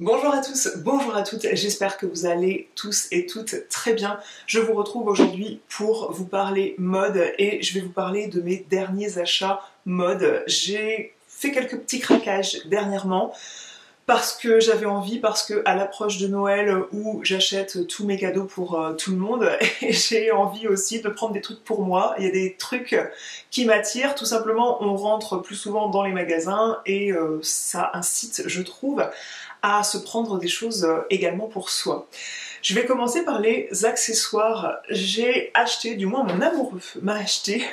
Bonjour à tous, bonjour à toutes, j'espère que vous allez tous et toutes très bien. Je vous retrouve aujourd'hui pour vous parler mode et je vais vous parler de mes derniers achats mode. J'ai fait quelques petits craquages dernièrement parce que j'avais envie, parce que à l'approche de Noël où j'achète tous mes cadeaux pour tout le monde, et j'ai envie aussi de prendre des trucs pour moi. Il y a des trucs qui m'attirent, tout simplement on rentre plus souvent dans les magasins et ça incite, je trouve, à se prendre des choses également pour soi. Je vais commencer par les accessoires. J'ai acheté, du moins mon amoureux m'a acheté,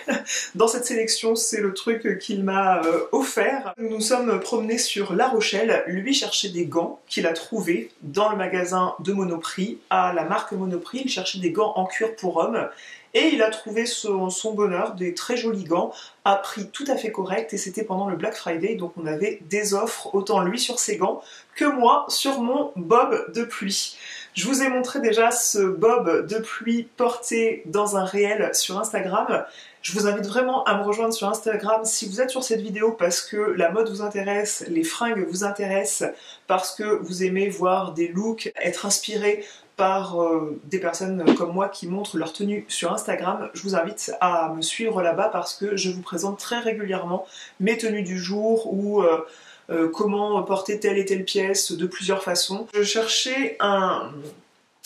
dans cette sélection, c'est le truc qu'il m'a offert. Nous nous sommes promenés sur La Rochelle, lui cherchait des gants qu'il a trouvés dans le magasin de Monoprix, à la marque Monoprix, il cherchait des gants en cuir pour hommes. Et il a trouvé son bonheur, des très jolis gants, à prix tout à fait correct, et c'était pendant le Black Friday, donc on avait des offres, autant lui sur ses gants, que moi sur mon bob de pluie. Je vous ai montré déjà ce bob de pluie porté dans un réel sur Instagram. Je vous invite vraiment à me rejoindre sur Instagram si vous êtes sur cette vidéo parce que la mode vous intéresse, les fringues vous intéressent, parce que vous aimez voir des looks, être inspiré par des personnes comme moi qui montrent leur tenue sur Instagram. Je vous invite à me suivre là-bas parce que je vous présente très régulièrement mes tenues du jour ou comment porter telle et telle pièce de plusieurs façons. Je cherchais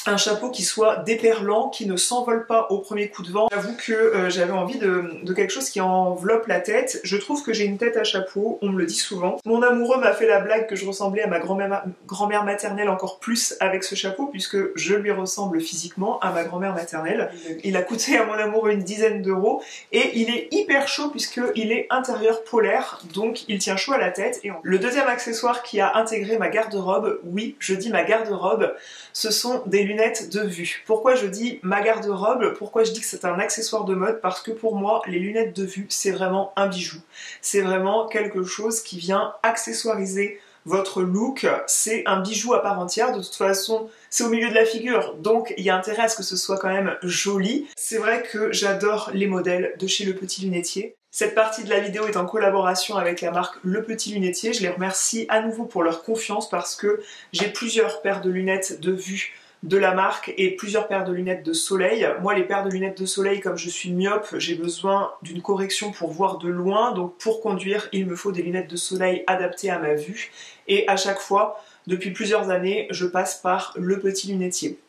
un chapeau qui soit déperlant, qui ne s'envole pas au premier coup de vent. J'avoue que j'avais envie de quelque chose qui enveloppe la tête. Je trouve que j'ai une tête à chapeau, on me le dit souvent. Mon amoureux m'a fait la blague que je ressemblais à ma grand-mère maternelle encore plus avec ce chapeau, puisque je lui ressemble physiquement à ma grand-mère maternelle. Il a coûté à mon amoureux une dizaine d'euros et il est hyper chaud puisqu'il est intérieur polaire, donc il tient chaud à la tête. Et le deuxième accessoire qui a intégré ma garde-robe, oui, je dis ma garde-robe, ce sont des lunettes de vue. Pourquoi je dis ma garde-robe? Pourquoi je dis que c'est un accessoire de mode? Parce que pour moi, les lunettes de vue, c'est vraiment un bijou. C'est vraiment quelque chose qui vient accessoiriser votre look. C'est un bijou à part entière. De toute façon, c'est au milieu de la figure, donc il y a intérêt à ce que ce soit quand même joli. C'est vrai que j'adore les modèles de chez Le Petit Lunetier. Cette partie de la vidéo est en collaboration avec la marque Le Petit Lunetier. Je les remercie à nouveau pour leur confiance parce que j'ai plusieurs paires de lunettes de vue de la marque et plusieurs paires de lunettes de soleil. Moi, les paires de lunettes de soleil, comme je suis myope, j'ai besoin d'une correction pour voir de loin. Donc pour conduire, il me faut des lunettes de soleil adaptées à ma vue. Et à chaque fois, depuis plusieurs années, je passe par Le Petit Lunetier.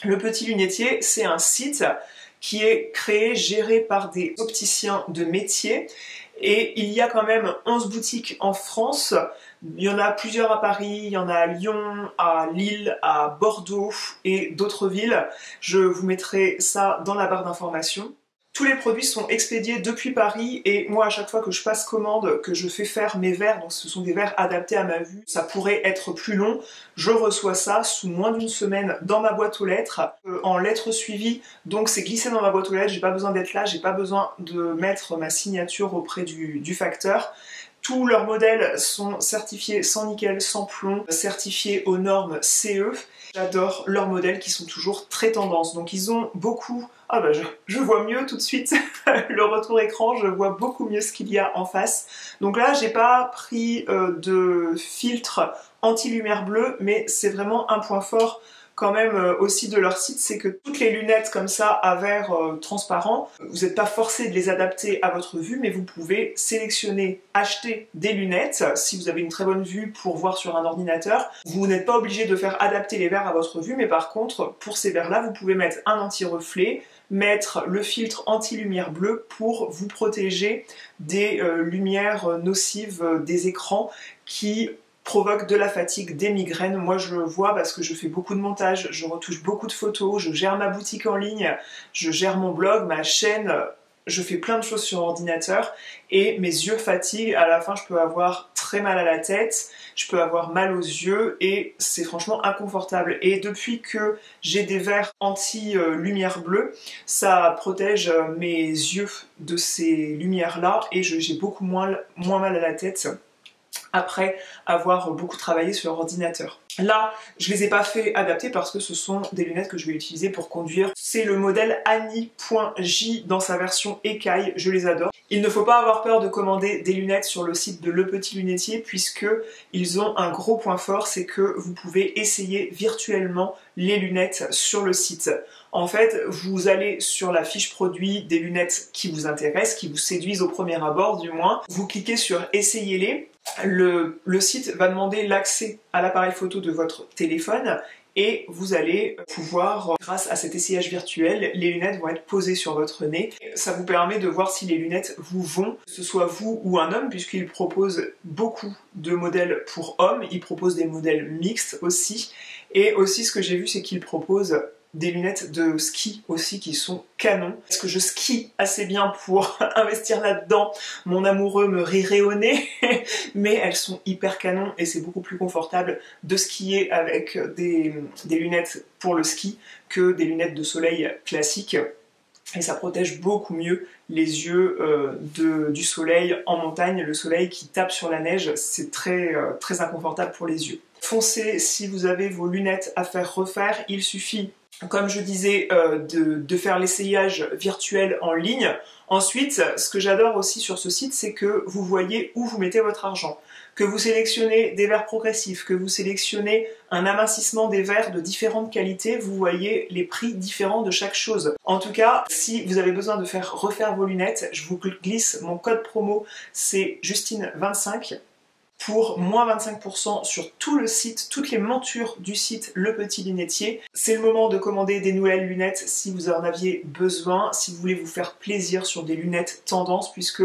Le Petit Lunetier, c'est un site qui est créé, géré par des opticiens de métier. Et il y a quand même 11 boutiques en France. Il y en a plusieurs à Paris, il y en a à Lyon, à Lille, à Bordeaux et d'autres villes. Je vous mettrai ça dans la barre d'informations. Tous les produits sont expédiés depuis Paris et moi à chaque fois que je passe commande, que je fais faire mes verres, donc ce sont des verres adaptés à ma vue, ça pourrait être plus long, je reçois ça sous moins d'une semaine dans ma boîte aux lettres, en lettres suivies, donc c'est glissé dans ma boîte aux lettres, j'ai pas besoin d'être là, j'ai pas besoin de mettre ma signature auprès du facteur. Tous leurs modèles sont certifiés sans nickel, sans plomb, certifiés aux normes CE. J'adore leurs modèles qui sont toujours très tendance. Donc ils ont beaucoup... Ah bah je vois mieux tout de suite le retour écran, je vois beaucoup mieux ce qu'il y a en face. Donc là, j'ai pas pris de filtre anti-lumière bleue, mais c'est vraiment un point fort quand même aussi de leur site, c'est que toutes les lunettes comme ça à verre transparent, vous n'êtes pas forcé de les adapter à votre vue, mais vous pouvez sélectionner, acheter des lunettes si vous avez une très bonne vue pour voir sur un ordinateur. Vous n'êtes pas obligé de faire adapter les verres à votre vue, mais par contre, pour ces verres-là, vous pouvez mettre un anti-reflet, mettre le filtre anti-lumière bleue pour vous protéger des lumières nocives des écrans qui provoque de la fatigue, des migraines. Moi je le vois parce que je fais beaucoup de montage, je retouche beaucoup de photos, je gère ma boutique en ligne, je gère mon blog, ma chaîne, je fais plein de choses sur ordinateur et mes yeux fatiguent. À la fin, je peux avoir très mal à la tête, je peux avoir mal aux yeux et c'est franchement inconfortable. Et depuis que j'ai des verres anti-lumière bleue, ça protège mes yeux de ces lumières-là et j'ai beaucoup moins mal à la tête. après avoir beaucoup travaillé sur ordinateur. Là, je les ai pas fait adapter parce que ce sont des lunettes que je vais utiliser pour conduire. C'est le modèle Ani.J dans sa version écaille, je les adore. Il ne faut pas avoir peur de commander des lunettes sur le site de Le Petit Lunetier puisque ils ont un gros point fort, c'est que vous pouvez essayer virtuellement les lunettes sur le site. En fait, vous allez sur la fiche produit des lunettes qui vous intéressent, qui vous séduisent au premier abord du moins. Vous cliquez sur Essayez-les. Le site va demander l'accès à l'appareil photo de votre téléphone et vous allez pouvoir, grâce à cet essayage virtuel, les lunettes vont être posées sur votre nez. Ça vous permet de voir si les lunettes vous vont, que ce soit vous ou un homme, puisqu'il propose beaucoup de modèles pour hommes, il propose des modèles mixtes aussi, et aussi ce que j'ai vu c'est qu'il propose des lunettes de ski aussi qui sont canon. Est-ce que je skie assez bien pour investir là-dedans? Mon amoureux me rirait au nez, mais elles sont hyper canon et c'est beaucoup plus confortable de skier avec des lunettes pour le ski que des lunettes de soleil classiques. Et ça protège beaucoup mieux les yeux du soleil en montagne. Le soleil qui tape sur la neige, c'est très inconfortable pour les yeux. Foncez si vous avez vos lunettes à faire refaire, il suffit, comme je disais, de faire l'essayage virtuel en ligne. Ensuite, ce que j'adore aussi sur ce site, c'est que vous voyez où vous mettez votre argent. Que vous sélectionnez des verres progressifs, que vous sélectionnez un amincissement des verres de différentes qualités, vous voyez les prix différents de chaque chose. En tout cas, si vous avez besoin de faire refaire vos lunettes, je vous glisse mon code promo, c'est Justine25. Pour moins 25% sur tout le site, toutes les montures du site Le Petit Lunetier. C'est le moment de commander des nouvelles lunettes si vous en aviez besoin, si vous voulez vous faire plaisir sur des lunettes tendance, puisque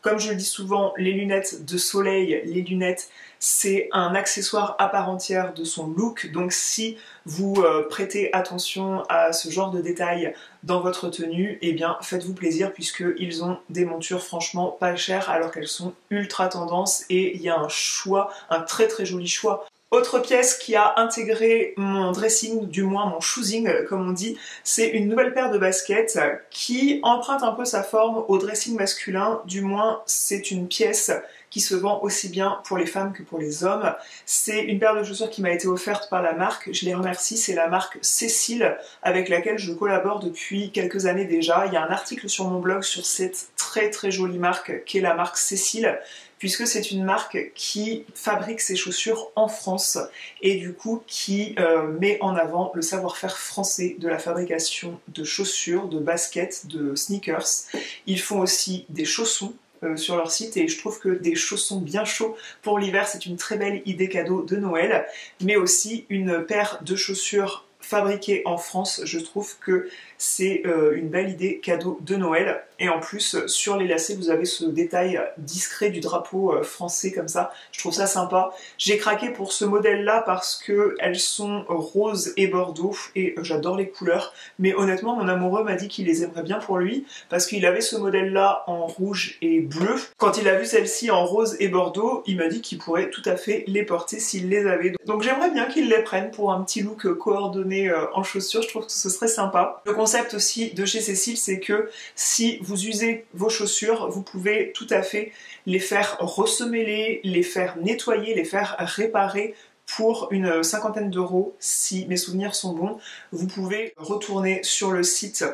comme je le dis souvent, les lunettes de soleil, les lunettes, c'est un accessoire à part entière de son look. Donc si vous prêtez attention à ce genre de détails dans votre tenue, eh bien faites-vous plaisir puisqu'ils ont des montures franchement pas chères alors qu'elles sont ultra tendance et il y a un choix, un très joli choix. Autre pièce qui a intégré mon dressing, du moins mon choosing comme on dit, c'est une nouvelle paire de baskets qui emprunte un peu sa forme au dressing masculin, du moins c'est une pièce qui se vend aussi bien pour les femmes que pour les hommes. C'est une paire de chaussures qui m'a été offerte par la marque, je les remercie, c'est la marque Cécile avec laquelle je collabore depuis quelques années déjà. Il y a un article sur mon blog sur cette très jolie marque qui est la marque Cécile, puisque c'est une marque qui fabrique ses chaussures en France et du coup qui met en avant le savoir-faire français de la fabrication de chaussures, de baskets, de sneakers. Ils font aussi des chaussons sur leur site et je trouve que des chaussons bien chauds pour l'hiver c'est une très belle idée cadeau de Noël, mais aussi une paire de chaussures fabriquées en France, je trouve que c'est une belle idée cadeau de Noël. Et en plus, sur les lacets, vous avez ce détail discret du drapeau français comme ça. Je trouve ça sympa. J'ai craqué pour ce modèle-là parce qu'elles sont roses et bordeaux et j'adore les couleurs. Mais honnêtement, mon amoureux m'a dit qu'il les aimerait bien pour lui parce qu'il avait ce modèle-là en rouge et bleu. Quand il a vu celle-ci en rose et bordeaux, il m'a dit qu'il pourrait tout à fait les porter s'il les avait. Donc j'aimerais bien qu'il les prenne pour un petit look coordonné en chaussures. Je trouve que ce serait sympa. Le concept aussi de chez Cécile, c'est que si vous usez vos chaussures, vous pouvez tout à fait les faire ressemeler, les faire nettoyer, les faire réparer pour une cinquantaine d'euros si mes souvenirs sont bons. Vous pouvez retourner sur le site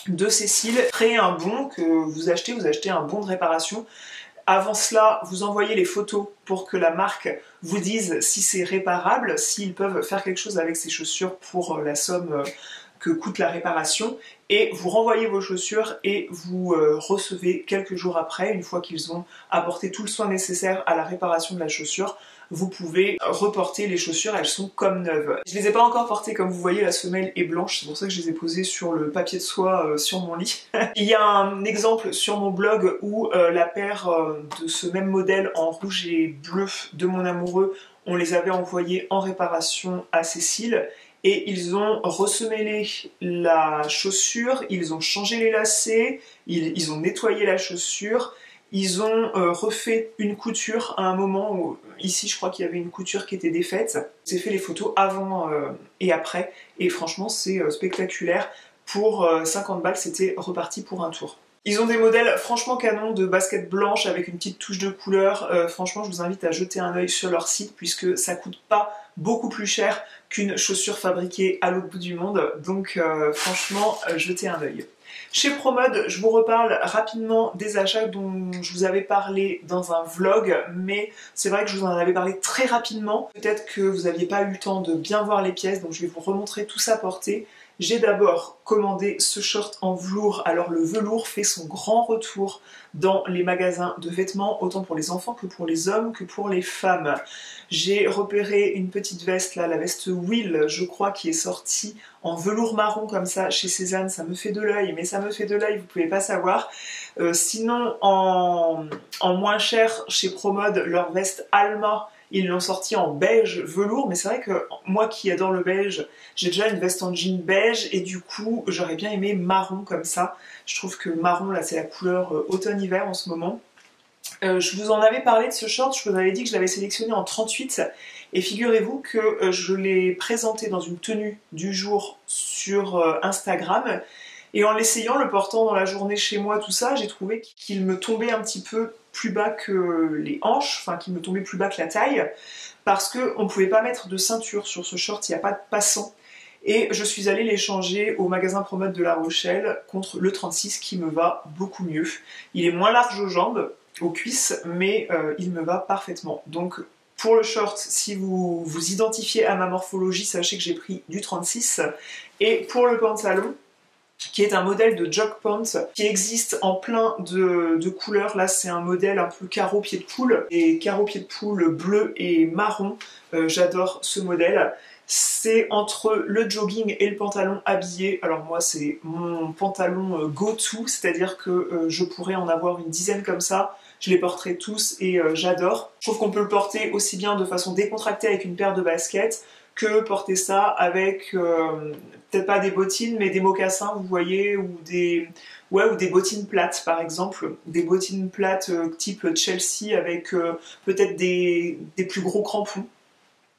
de Cécile, créer un bon que vous achetez un bon de réparation. Avant cela, vous envoyez les photos pour que la marque vous dise si c'est réparable, s'ils peuvent faire quelque chose avec ces chaussures pour la somme que coûte la réparation, et vous renvoyez vos chaussures et vous recevez quelques jours après, une fois qu'ils ont apporté tout le soin nécessaire à la réparation de la chaussure, vous pouvez reporter les chaussures, elles sont comme neuves. Je les ai pas encore portées, comme vous voyez, la semelle est blanche, c'est pour ça que je les ai posées sur le papier de soie sur mon lit. Il y a un exemple sur mon blog où la paire de ce même modèle en rouge et bleu de mon amoureux, on les avait envoyés en réparation à Cécile, et ils ont ressemélé la chaussure, ils ont changé les lacets, ils ont nettoyé la chaussure, ils ont refait une couture à un moment où, ici je crois qu'il y avait une couture qui était défaite. J'ai fait les photos avant et après, et franchement c'est spectaculaire. Pour 50 balles, c'était reparti pour un tour. Ils ont des modèles franchement canons de baskets blanches avec une petite touche de couleur. Franchement, je vous invite à jeter un œil sur leur site puisque ça coûte pas beaucoup plus cher qu'une chaussure fabriquée à l'autre bout du monde. Donc franchement, jetez un œil. Chez Promode, je vous reparle rapidement des achats dont je vous avais parlé dans un vlog, mais c'est vrai que je vous en avais parlé très rapidement. Peut-être que vous n'aviez pas eu le temps de bien voir les pièces, donc je vais vous remontrer tout ça porté. J'ai d'abord commandé ce short en velours. Alors le velours fait son grand retour dans les magasins de vêtements, autant pour les enfants que pour les hommes, que pour les femmes. J'ai repéré une petite veste là, la veste Will, je crois, qui est sortie en velours marron comme ça chez Cézanne. Ça me fait de l'œil, mais ça me fait de l'œil, vous pouvez pas savoir. Sinon, en moins cher, chez Promode, leur veste Alma, ils l'ont sorti en beige velours, mais c'est vrai que moi qui adore le beige, j'ai déjà une veste en jean beige et du coup j'aurais bien aimé marron comme ça. Je trouve que marron là c'est la couleur automne-hiver en ce moment. Je vous en avais parlé de ce short, je vous avais dit que je l'avais sélectionné en 38 et figurez-vous que je l'ai présenté dans une tenue du jour sur Instagram et en l'essayant, le portant dans la journée chez moi, tout ça, j'ai trouvé qu'il me tombait un petit peu plus bas que les hanches, enfin qu'il me tombait plus bas que la taille, parce qu'on ne pouvait pas mettre de ceinture sur ce short, il n'y a pas de passant. Et je suis allée l'échanger au magasin Promode de La Rochelle contre le 36 qui me va beaucoup mieux. Il est moins large aux jambes, aux cuisses, mais il me va parfaitement. Donc pour le short, si vous vous identifiez à ma morphologie, sachez que j'ai pris du 36. Et pour le pantalon, qui est un modèle de jog pant qui existe en plein de couleurs. Là, c'est un modèle un peu carreau pied de poule, et carreau pied de poule bleu et marron. J'adore ce modèle. C'est entre le jogging et le pantalon habillé. Alors moi, c'est mon pantalon go-to, c'est-à-dire que je pourrais en avoir une dizaine comme ça. Je les porterai tous et j'adore. Je trouve qu'on peut le porter aussi bien de façon décontractée avec une paire de baskets que porter ça avec peut-être pas des bottines mais des mocassins, vous voyez, ou des bottines plates par exemple, des bottines plates type Chelsea avec peut-être des plus gros crampons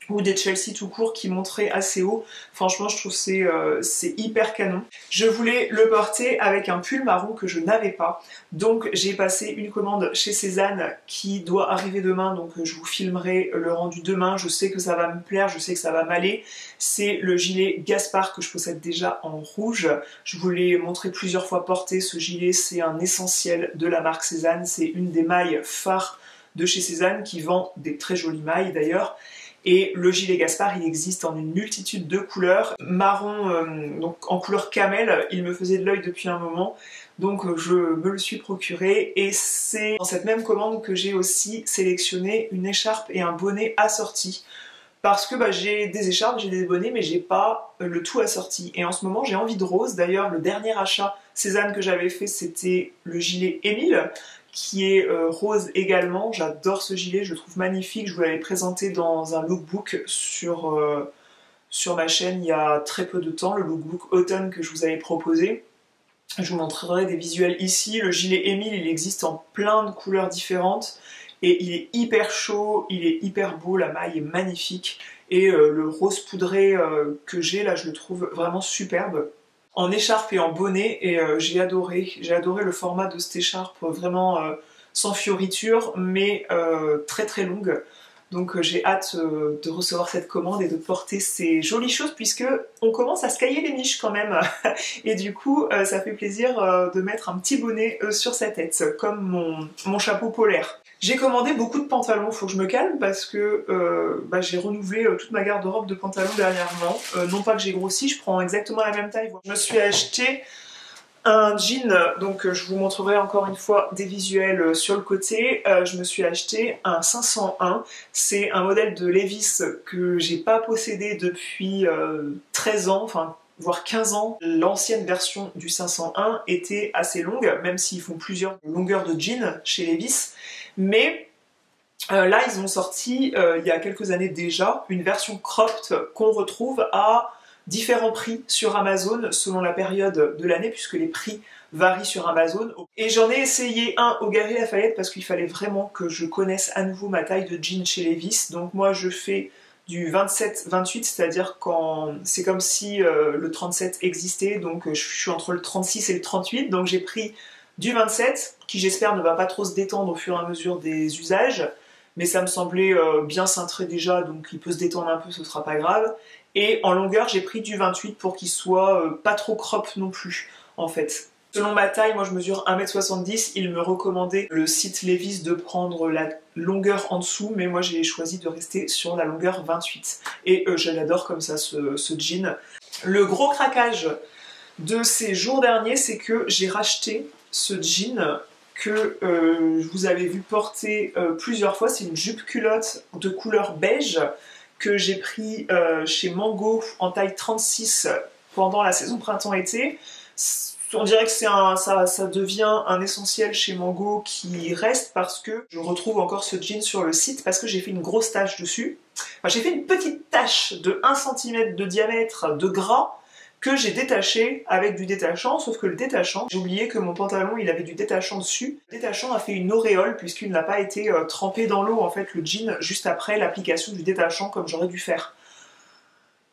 ou des Chelsea tout court qui monteraient assez haut. Franchement, je trouve que c'est hyper canon. Je voulais le porter avec un pull marron que je n'avais pas. Donc j'ai passé une commande chez Cézanne qui doit arriver demain. Donc je vous filmerai le rendu demain. Je sais que ça va me plaire, je sais que ça va m'aller. C'est le gilet Gaspard que je possède déjà en rouge. Je vous l'ai montré plusieurs fois porté. Ce gilet, c'est un essentiel de la marque Cézanne. C'est une des mailles phares de chez Cézanne qui vend des très jolies mailles d'ailleurs. Et le gilet Gaspard, il existe en une multitude de couleurs. Marron, donc en couleur camel, il me faisait de l'œil depuis un moment. Donc je me le suis procuré. Et c'est dans cette même commande que j'ai aussi sélectionné une écharpe et un bonnet assortis. Parce que j'ai des écharpes, j'ai des bonnets, mais j'ai pas le tout assorti. Et en ce moment, j'ai envie de rose. D'ailleurs, le dernier achat Cézanne que j'avais fait, c'était le gilet Émile, qui est rose également. J'adore ce gilet, je le trouve magnifique. Je vous l'avais présenté dans un lookbook sur ma chaîne il y a très peu de temps, le lookbook automne que je vous avais proposé. Je vous montrerai des visuels ici. Le gilet Émile, il existe en plein de couleurs différentes et il est hyper chaud, il est hyper beau, la maille est magnifique et le rose poudré que j'ai là, je le trouve vraiment superbe. En écharpe et en bonnet, et j'ai adoré le format de cette écharpe, vraiment sans fioriture, mais très très longue. Donc j'ai hâte de recevoir cette commande et de porter ces jolies choses, puisque on commence à se cailler les miches quand même. Et du coup, ça fait plaisir de mettre un petit bonnet sur sa tête, comme mon chapeau polaire. J'ai commandé beaucoup de pantalons, faut que je me calme parce que j'ai renouvelé toute ma garde-robe de pantalons dernièrement. Non pas que j'ai grossi, je prends exactement la même taille. Je me suis acheté un jean, donc je vous montrerai encore une fois des visuels sur le côté. Je me suis acheté un 501, c'est un modèle de Levi's que j'ai pas possédé depuis 13 ans, enfin voire 15 ans. L'ancienne version du 501 était assez longue, même s'ils font plusieurs longueurs de jeans chez Levi's. Mais là, ils ont sorti, il y a quelques années déjà, une version cropped qu'on retrouve à différents prix sur Amazon selon la période de l'année, puisque les prix varient sur Amazon. Et j'en ai essayé un au Galeries Lafayette parce qu'il fallait vraiment que je connaisse à nouveau ma taille de jean chez Levi's. Donc moi, je fais du 27-28, c'est-à-dire quand c'est comme si le 37 existait, donc je suis entre le 36 et le 38, donc j'ai pris du 27, qui j'espère ne va pas trop se détendre au fur et à mesure des usages, mais ça me semblait bien cintré déjà, donc il peut se détendre un peu, ce sera pas grave. Et en longueur, j'ai pris du 28 pour qu'il soit pas trop crop non plus, en fait. Selon ma taille, moi je mesure 1m70, il me recommandait le site Levi's de prendre la longueur en dessous, mais moi j'ai choisi de rester sur la longueur 28. Et je l'adore comme ça, ce jean. Le gros craquage de ces jours derniers, c'est que j'ai racheté ce jean que vous avez vu porter plusieurs fois. C'est une jupe culotte de couleur beige que j'ai pris chez Mango en taille 36 pendant la saison printemps-été. On dirait que ça devient un essentiel chez Mango qui reste parce que je retrouve encore ce jean sur le site parce que j'ai fait une grosse tache dessus. Enfin, j'ai fait une petite tache de 1 cm de diamètre de gras que j'ai détaché avec du détachant, sauf que le détachant, j'ai oublié que mon pantalon il avait du détachant dessus. Le détachant a fait une auréole puisqu'il n'a pas été trempé dans l'eau en fait le jean juste après l'application du détachant comme j'aurais dû faire.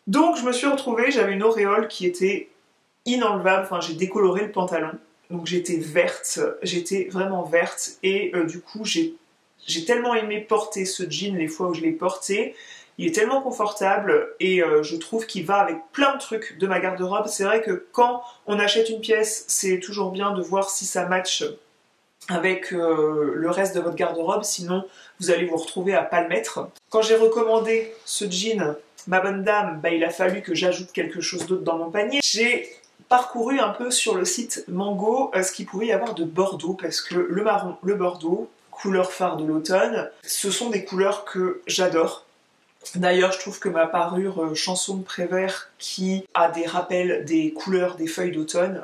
Donc je me suis retrouvée, j'avais une auréole qui était inenlevable, enfin j'ai décoloré le pantalon, donc j'étais verte, j'étais vraiment verte et du coup j'ai tellement aimé porter ce jean les fois où je l'ai porté, il est tellement confortable et je trouve qu'il va avec plein de trucs de ma garde-robe. C'est vrai que quand on achète une pièce, c'est toujours bien de voir si ça match avec le reste de votre garde-robe, sinon vous allez vous retrouver à pas le mettre. Quand j'ai recommandé ce jean, ma bonne dame, il a fallu que j'ajoute quelque chose d'autre dans mon panier. J'ai parcouru un peu sur le site Mango ce qu'il pouvait y avoir de Bordeaux, parce que le marron, le Bordeaux, couleur phare de l'automne, ce sont des couleurs que j'adore. D'ailleurs, je trouve que ma parure Chanson de Prévert, qui a des rappels des couleurs des feuilles d'automne,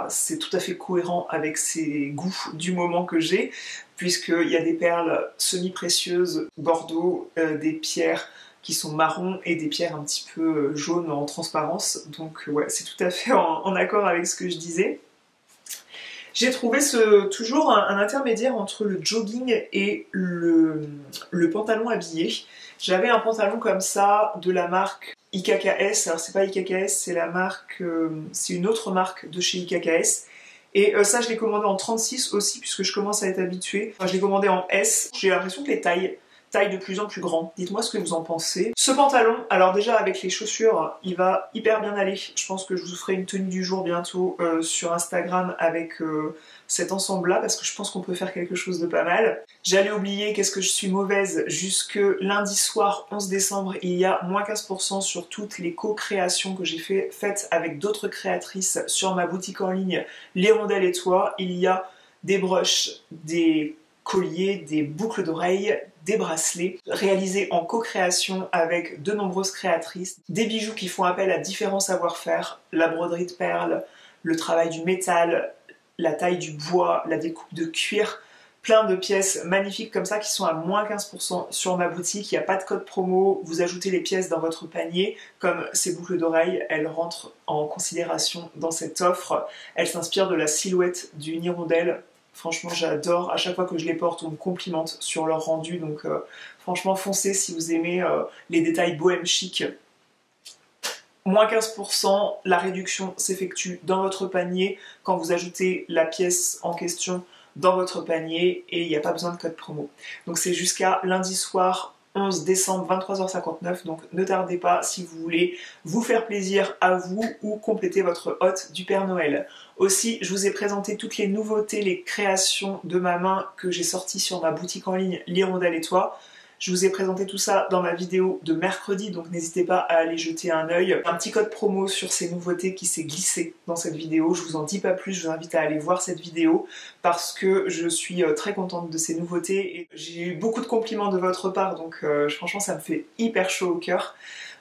c'est tout à fait cohérent avec ces goûts du moment que j'ai, puisqu'il y a des perles semi-précieuses Bordeaux, des pierres qui sont marrons et des pierres un petit peu jaunes en transparence. Donc ouais, c'est tout à fait en accord avec ce que je disais. J'ai trouvé toujours un intermédiaire entre le jogging et le pantalon habillé. J'avais un pantalon comme ça de la marque IKKS. Alors c'est pas IKKS, c'est la marque, c'est une autre marque de chez IKKS. Et ça je l'ai commandé en 36 aussi puisque je commence à être habituée. Enfin, je l'ai commandé en S. J'ai l'impression que les tailles de plus en plus grand. Dites-moi ce que vous en pensez. Ce pantalon, alors déjà avec les chaussures, il va hyper bien aller. Je pense que je vous ferai une tenue du jour bientôt sur Instagram avec cet ensemble-là, parce que je pense qu'on peut faire quelque chose de pas mal. J'allais oublier, qu'est-ce que je suis mauvaise, jusque lundi soir 11 décembre, il y a moins 15% sur toutes les co-créations que j'ai faites avec d'autres créatrices sur ma boutique en ligne L'Hirondelle et toi. Il y a des broches, des colliers, des boucles d'oreilles, des bracelets réalisés en co-création avec de nombreuses créatrices, des bijoux qui font appel à différents savoir-faire, la broderie de perles, le travail du métal, la taille du bois, la découpe de cuir, plein de pièces magnifiques comme ça qui sont à moins 15% sur ma boutique. Il n'y a pas de code promo, vous ajoutez les pièces dans votre panier. Comme ces boucles d'oreilles, elles rentrent en considération dans cette offre. Elles s'inspirent de la silhouette d'une hirondelle. Franchement, j'adore. À chaque fois que je les porte, on me complimente sur leur rendu. Donc, franchement, foncez si vous aimez les détails bohème chic. Moins 15%, la réduction s'effectue dans votre panier quand vous ajoutez la pièce en question dans votre panier et il n'y a pas besoin de code promo. Donc, c'est jusqu'à lundi soir 11 décembre 23h59, donc ne tardez pas si vous voulez vous faire plaisir à vous ou compléter votre hôte du Père Noël. Aussi, je vous ai présenté toutes les nouveautés, les créations de ma main que j'ai sorties sur ma boutique en ligne L'Hirondelle et toi. Je vous ai présenté tout ça dans ma vidéo de mercredi, donc n'hésitez pas à aller jeter un œil. Un petit code promo sur ces nouveautés qui s'est glissé dans cette vidéo. Je vous en dis pas plus, je vous invite à aller voir cette vidéo parce que je suis très contente de ces nouveautés et j'ai eu beaucoup de compliments de votre part, donc franchement ça me fait hyper chaud au cœur.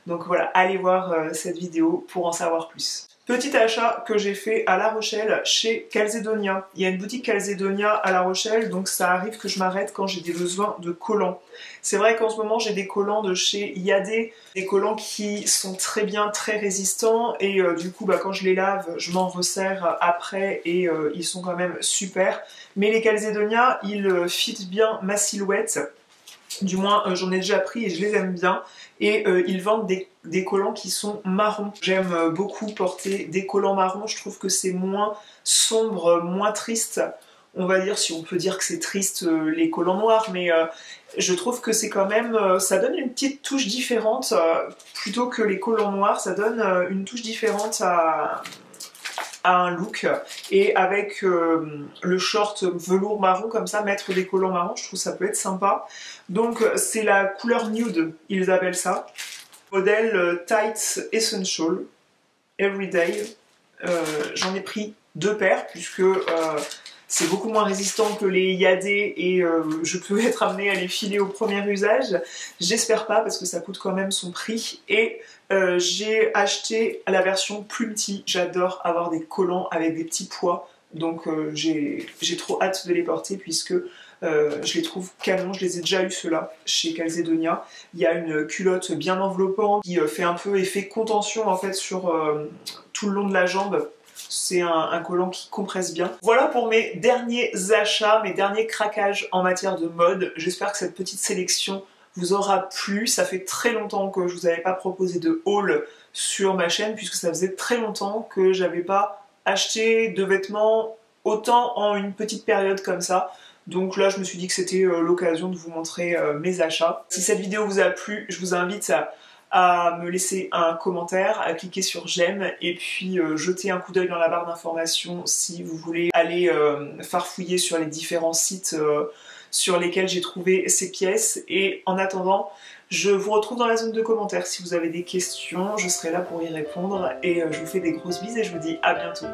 Donc voilà, allez voir cette vidéo pour en savoir plus. Petit achat que j'ai fait à La Rochelle chez Calzedonia. Il y a une boutique Calzedonia à La Rochelle, donc ça arrive que je m'arrête quand j'ai des besoins de collants. C'est vrai qu'en ce moment j'ai des collants de chez Yadé, des collants qui sont très bien, très résistants et du coup quand je les lave, je m'en resserre après et ils sont quand même super. Mais les Calzedonia, ils fit bien ma silhouette. Du moins, j'en ai déjà pris et je les aime bien. Et ils vendent des collants qui sont marrons. J'aime beaucoup porter des collants marrons. Je trouve que c'est moins sombre, moins triste. On va dire, si on peut dire que c'est triste, les collants noirs, mais je trouve que c'est quand même... ça donne une petite touche différente. Plutôt que les collants noirs, ça donne une touche différente à un look. Et avec le short velours marron comme ça, mettre des collants marrons, je trouve ça peut être sympa. Donc c'est la couleur nude, ils appellent ça. Modèle Tights Essential Everyday. J'en ai pris 2 paires puisque c'est beaucoup moins résistant que les Yadé et je peux être amenée à les filer au premier usage. J'espère pas parce que ça coûte quand même son prix. Et j'ai acheté la version plus petit. J'adore avoir des collants avec des petits pois. Donc j'ai trop hâte de les porter puisque je les trouve canon. Je les ai déjà eu ceux-là chez Calzedonia. Il y a une culotte bien enveloppante qui fait un peu effet contention en fait sur tout le long de la jambe. C'est un collant qui compresse bien. Voilà pour mes derniers achats, mes derniers craquages en matière de mode. J'espère que cette petite sélection vous aura plu. Ça fait très longtemps que je vous avais pas proposé de haul sur ma chaîne puisque ça faisait très longtemps que j'avais pas acheté de vêtements autant en une petite période comme ça. Donc là je me suis dit que c'était l'occasion de vous montrer mes achats. Si cette vidéo vous a plu, je vous invite à me laisser un commentaire, à cliquer sur j'aime et puis jeter un coup d'œil dans la barre d'informations si vous voulez aller farfouiller sur les différents sites sur lesquels j'ai trouvé ces pièces. Et en attendant, je vous retrouve dans la zone de commentaires si vous avez des questions, je serai là pour y répondre et je vous fais des grosses bises et je vous dis à bientôt.